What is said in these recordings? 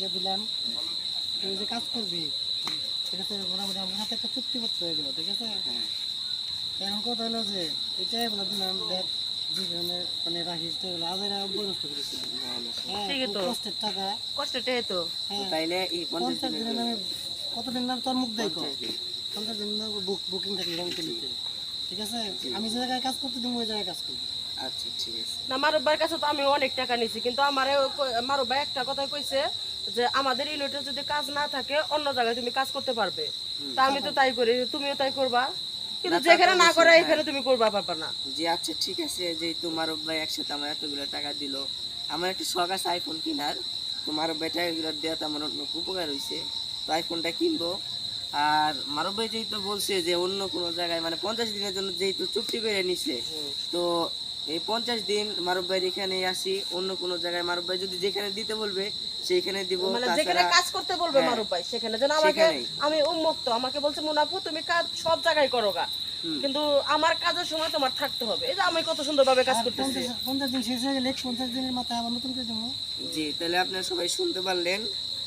দিয়ে দিলাম, তুই যে কাজ করবি ঠিক আছে, মোটামুটি আমার সাথে একটা চুক্তিপত্র হয়ে গেল, ঠিক আছে। এখন কথা হলো যে এটাই বলে দিলাম দেখ যেখানে মানে রাখিস তো আজ এরা অভ্যস্ত করেছি। হ্যাঁ, খুব কষ্টের টাকা, কষ্টটা তো হ্যাঁ। তাইলে এই 50 50 দিনের দিনের জন্য নামে কতদিন নাম তোর মুখ দেয় 50 দিন। 50 দিন বুকিং থাকলে রং তুলিতে, ঠিক আছে। আমি যে জায়গায় কাজ করতে দিব ওই জায়গায় কাজ করবি। আচ্ছা ঠিক আছে। না, মারুফ ভাইয়ের কাছে তো আমি অনেক টাকা নিছি, কিন্তু আমারে মারুফ ভাই একটা কথা কইছে যে আমাদের ইউনিটে যদি কাজ না থাকে অন্য জায়গায় তুমি কাজ করতে পারবে। তা আমি তো তাই করি, তুমিও তাই করবা, কিন্তু যেখানে না করে এখানে তুমি করবা পারবা না। জি আচ্ছা ঠিক আছে, যেহেতু মারুফ ভাই একসাথে আমার এতগুলো টাকা দিল, আমার একটা শখ আছে আইফোন কেনার, তো মারুফ ভাই টাকাগুলো দেওয়া তো আমার অনেক উপকার হয়েছে, তো আইফোনটা কিনবো। আর মারুফ ভাই যেহেতু বলছে যে অন্য কোনো জায়গায় মানে 50 দিনের জন্য যেহেতু চুক্তি করে নিছে, তো এই 50 দিন মারুফ ভাইয়ের এখানে আসি, অন্য কোনো জায়গায় মারুফ ভাই যদি যেখানে দিতে বলবে সেইখানে দিব। মানে যেখানে কাজ করতে বলবে মারুফ ভাই সেখানে, যেন আমাকে, আমি উন্মুক্ত, আমাকে বলছে মুনাফু তুমি কাজ সব জায়গায় করো গা, কিন্তু আমার কাজের সময় তোমার থাকতে হবে। এই যে আমি কত সুন্দরভাবে কাজ করতেছি। 50 দিন শেষ হয়ে গেলে 50 দিনের মাথায় আবার নতুন করে দেবো। জি তাহলে আপনারা সবাই শুনতে পারলেন,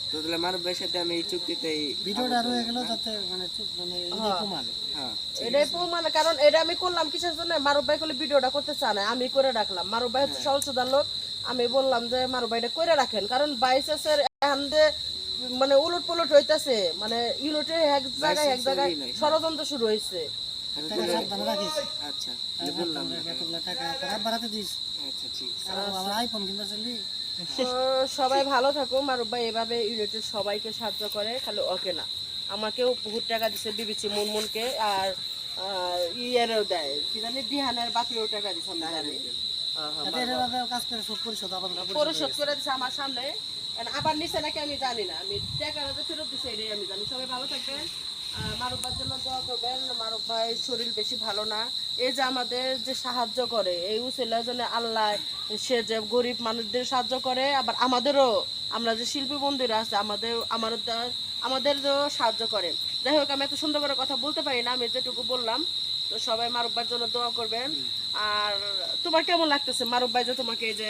তো তাহলে মারুফ ভাইয়ের সাথে আমি এই চুক্তিতে ভিডিওটা রয়ে গেল যাতে মানে মানে এই প্রমাণ। হ্যাঁ এটাই প্রমাণ, কারণ এটা আমি করলাম কিসের জন্য, মারুফ ভাই করলে ভিডিওটা করতে চায় না, আমি করে রাখলাম। মারুফ ভাই হচ্ছে সহজ সুদার লোক, আমি বললাম যে মারুফ ভাই এটা করে রাখেন, কারণ বাইসের এখন যে মানে উলট পুলট হইতাছে, মানে ইউনিটে এক জায়গায় ষড়যন্ত্র শুরু হয়েছে। টাকা সাবধানে রাখিস। আচ্ছা বললাম এতগুলো টাকা তোরা বাড়াতে দিস, আচ্ছা ঠিক আছে। আর আমার আইফোন কিনতে চলি। তো সবাই ভালো থাকো। মারুফ ভাই এভাবে ইউনিটের সবাইকে সাহায্য করে, খালি ওকে না, আমাকেও বহুত টাকা দিচ্ছে, বিবিসি মুনমুনকে, আর ইয়েরও দেয়, কি জানি দিহানের বাকিও টাকা দিচ্ছে, আমি জানি। তাদের এভাবে কাজ করে সব পরিশোধ আবার পরিশোধ করে দিচ্ছে আমার সামনে, আবার নিচে নাকি আমি জানি না, আমি টাকাটা যে ফেরত দিচ্ছে এটাই আমি জানি। সবাই ভালো থাকবেন, মারুফ ভাইয়ের জন্য দোয়া করবেন। মারুফ ভাই শরীর বেশি ভালো না, এই যে আমাদের যে সাহায্য করে এই উসিলার জন্য আল্লাহ, সে যে গরিব মানুষদের সাহায্য করে, আবার আমাদেরও, আমরা যে শিল্পী বন্ধুরা আছে আমাদেরও সাহায্য করে। যাই হোক, আমি এত সুন্দর করে কথা বলতে পারি না, আমি যেটুকু বললাম। তো সবাই মারুফ ভাইয়ের জন্য দোয়া করবেন। আর তোমার কেমন লাগতেছে মারুফ ভাই যে তোমাকে এই যে,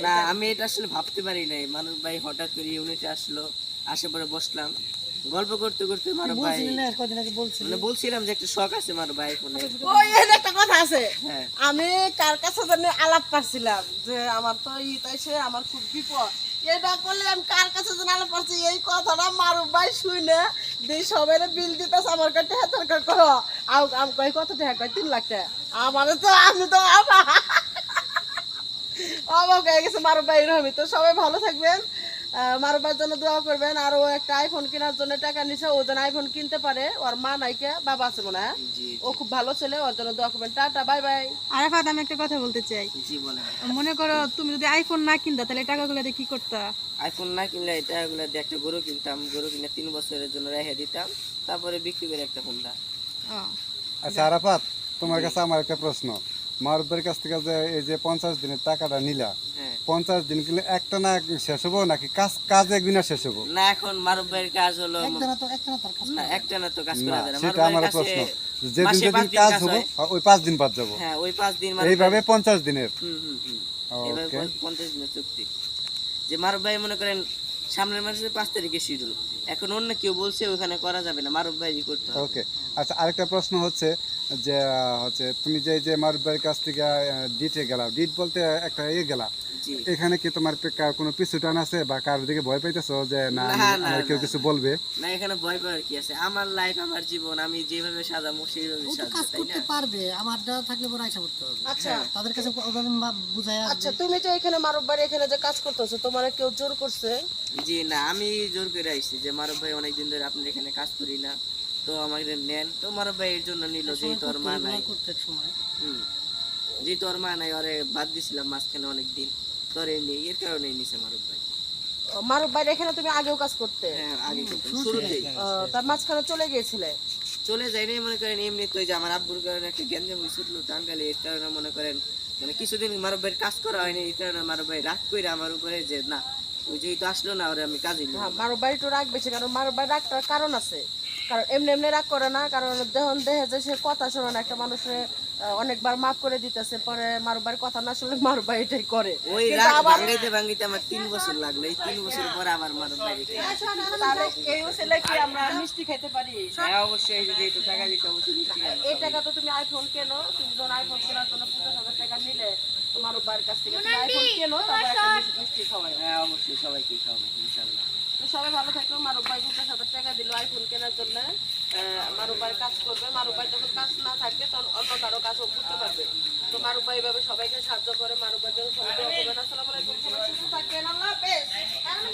না আমি এটা আসলে ভাবতে পারি নাই, মারুফ ভাই হঠাৎ করে ইউনিটে আসলো, আসে পরে বসলাম, গল্প করতে করতে মারুফ ভাই কদিন আগে বলছি মানে বলছিলাম যে একটা শখ আছে মারুফ ভাই ফোনে। ওই একটা কথা আছে, হ্যাঁ আমি কার কাছে জানি আলাপ পাচ্ছিলাম যে আমার তো তাইছে আমার খুব বিপদ, এটা করলে আমি কার কাছে যেন আলাপ পাচ্ছি, এই কথাটা মারুফ ভাই শুনে দিই সবাই বিল দিতেছে আমার কাছে, হাতের কাছে করো আমি কই কত টাকা, কয় 3 লাখ টাকা। আমার তো আমি তো অবাক হয়ে গেছে মারুফ ভাই এরকমই। তো সবাই ভালো থাকবেন, মারুফ ভাইয়ের জন্য দোয়া করবেন। আর ও একটা আইফোন কেনার জন্য টাকা নিছে, ও যেন আইফোন কিনতে পারে, ওর মা নাইকে বাবা আছে মনে হয়, ও খুব ভালো ছেলে, ওর জন্য দোয়া করবেন। Tata bye bye. আরাফাত, আমি একটা কথা বলতে চাই। জি বলেন। মনে করো তুমি যদি আইফোন না কিনতা তাহলে টাকাগুলো দিয়ে কি করতা? আইফোন না কিনলে এটা এগুলা দিয়ে একটা গরু কিনতাম, গরু কিনে 3 বছরের জন্য রেখে দিতাম, তারপরে বিক্রি করে একটা হোন্ডা। ও, আচ্ছা আরাফাত, তোমার কাছে আমার একটা প্রশ্ন। মারুফের কাছ থেকে যে এই যে 50 দিনের টাকাটা নিলা, হ্যাঁ 50 দিন কিনলে একটা না শেষ হবো নাকি কাজে গুনা শেষ হবো? না এখন মারুফ ভাইয়ের কাজ হলো একটা না তোর কাজ না একটা না তো কাজ না করা যায় না, সেটা মারুফ আমার ভাইয়ের প্রশ্ন। কাছে যেদিন মাসে যেদিন 5 দিন কাজ কাজ হবো হয়। ওই 5 দিন বাদ যাবো, হ্যাঁ ওই 5 দিন মারুফ এইভাবে ভাই- 50 দিনের। এভাবে ওকে 50 দিনের চুক্তি। যে মারুফ ভাই মনে করেন সামনের মাসের 5 তারিখে শিডিউল, এখন অন্য কেউ বলছে ওখানে করা যাবে না, মারুফ ভাইই করতে হবে। ওকে আচ্ছা, আরেকটা প্রশ্ন হচ্ছে যে হচ্ছে তুমি যে মারুফ ভাইয়ের কাছ থেকে ডিটে গেলা, ডিট বলতে একটা গেলা, জি এখানে কি তোমার কোনো পিছু টান আছে বা কারোর দিকে ভয় পাইতেছো যে না না, আমার কেউ কিছু বলবে? না এখানে ভয় পাওয়ার কি আছে, আমার লাইফ আমার জীবন, আমি যেভাবে সাজাবো সেইভাবে ও তো সাজাবো, কাজ তাই করতে না? পারবে, আমার যা থাকলে পরে আইসা করতে হবে। আচ্ছা তাদের কাছে ওভাবে বুঝায় আচ্ছা, তুমি যে এখানে মারুফ ভাই এখানে যে কাজ করতেছো, তোমার কেউ জোর করছে? জি না, আমি জোর করে আইছি যে মারুফ ভাই অনেকদিন ধরে আপনার এখানে কাজ করি না, তো আমাকে নেন, তো মারুফ ভাই এর জন্য নিল, যেহেতু ওর মা নাই। করতে এক সময় যেহেতু ওর মা নাই, ওরে বাদ দিছিলাম মাঝখানে অনেকদিন, তোরে নেই, এর কারণে নিছে মারুফ ভাই। মারুফ ভাই এখানে তুমি আগেও কাজ করতে? হ্যাঁ আগে করতাম, শুরুতেই। তার মাঝখানে চলে গিয়েছিলে? চলে যাই নাই, মনে করেন এমনি তো, যে আমার আব্বুর কারণে একটা গ্যাঞ্জাম হয়েছিল টাঙ্গালে, এর কারণে মনে করেন মানে কিছুদিন মারুফ ভাইয়ের কাজ করা হয়নি, এই কারণে মারুফ ভাই রাগ করে আমার উপরে যে না ওই যেহেতু আসলো না ওরে আমি কাজে নিলাম। হ্যাঁ, মারুফ ভাই একটু রাগ বেশি, কারণ মারুফ ভাই রাগটার কারণ আছে, কারণ এমনি এমনি রাগ করে না, কারণ দেহে যে সে কথা শোনে না, একটা মানুষের অনেকবার মাফ করে দিতেছে, পরে মারুফ ভাইয়ের কথা না শুনলে মারুফ ভাই এটাই করে। ওই কিন্তু রাগ আবার ভাঙাইতে ভাঙাইতে আমার 3 বছর লাগলো, এই 3 বছর পরে আবার মারুফ ভাই রেখে তাহলে এই ছেলে কি আমরা মিষ্টি খাইতে পারি? হ্যাঁ অবশ্যই, এই যে যেহেতু টাকা দিতে অবশ্যই মিষ্টি খাবো। এই টাকা তো তুমি আইফোন কেনো, তুমি যখন আইফোন কেনার জন্য 50,000 টাকা নিলে তোমার বাড়ির কাছ থেকে, তুমি আইফোন কেনো, তারপর একটা মিষ্টি খাওয়াই। হ্যাঁ অবশ্যই সবাইকে খাবো ইনশাআল্লাহ। তো সবাই ভালো থাকবে। মারুফ ভাই 50,000 টাকা দিল আইফোন কেনার জন্য। মারুফ ভাই কাজ করবে, মারুফ ভাই যখন কাজ না থাকবে তখন অন্য কারো কাজও করতে পারবে। তো মারুফ ভাই এভাবে সবাইকে সাহায্য করে। মারুফ ভাই জন্য সবাই দোয়া করবেন। আসসালামু আলাইকুম, সবাই সুস্থ থাকবেন, আল্লাহ হাফেজ।